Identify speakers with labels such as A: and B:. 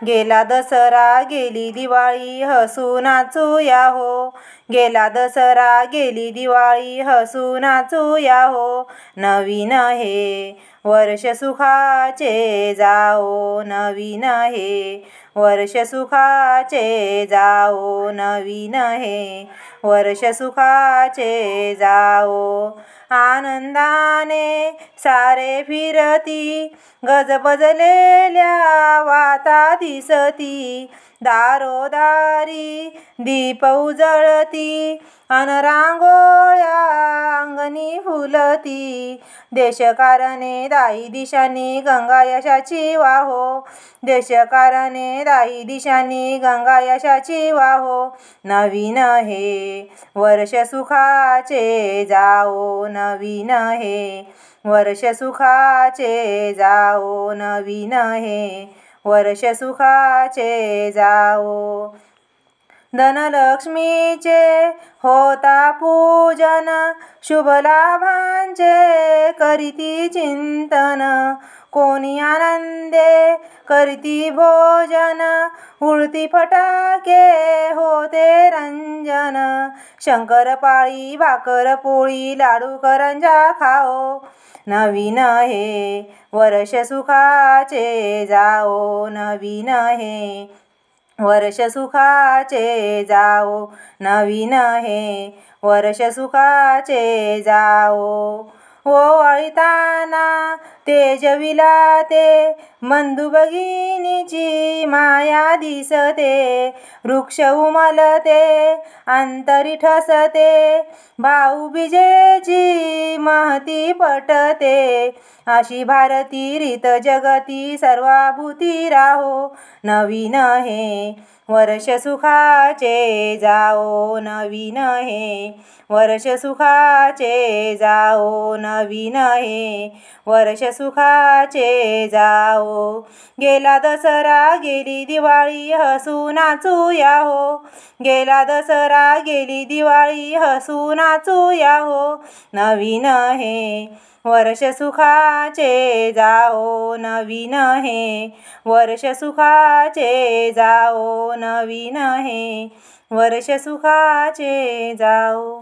A: गेला दसरा गेली दिवाळी हसू नाचू या हो. गेला दसरा गेली दिवाळी हसू नाचू या हो. नवीन हे वर्ष सुखाचे जाओ. नवीन हे वर्ष सुखाचे जाओ. नवीन हे वर्ष सुखाचे जाओ. आनंदाने सारे फिरती गजबजलेल्या वाता दिसती. दारोदारी दीप उजळती अन रांगोळ्या अंगणी फुलती. देशकारणे दाही दिशांनी गंगा यशाची वाहो. देशकारणे दाही दिशांनी गंगा यशाची वाहो. नवीन हे वर्ष सुखाचे जाओ. नवीन हे वर्ष सुखाचे जाओ. नवीन हे वर्ष सुखाचे जाओ. धनलक्ष्मीचे होता पूजन शुभ लाभांचे करीती चिंतन. कोणी आनंदे करीती भोजन उडती फटाके होते रंजन. शंकरपाळी भाकर पोळी लाडू करंजा खाओ. नवीन हे वर्ष सुखाचे जाओ. नवीन हे वर्ष सुखाचे जाओ. नवीन हे वर्ष सुखाचे जाओ. ओवाळताना तेजविला ते बंधू भगिनीची माया दिसते. वृक्ष उमलते अंतरी ठसते भाऊबीजेची महती पटते. अशी भारती रीत जगती सर्वाभूती राहो. नवीन हे वर्ष सुखाचे जाओ. नवीन हे वर्ष सुखाचे जाओ. नवीन हे वर्ष सुखाचे जाओ. गेला दसरा गेली दिवाळी हसू नाचू या हो. गेला दसरा गेली दिवाळी हसू नाचू या हो. नवीन हे वर्ष सुखाचे जाओ. नवीन हे वर्ष सुखाचे जाओ. नवीन हे वर्ष सुखाचे जाओ.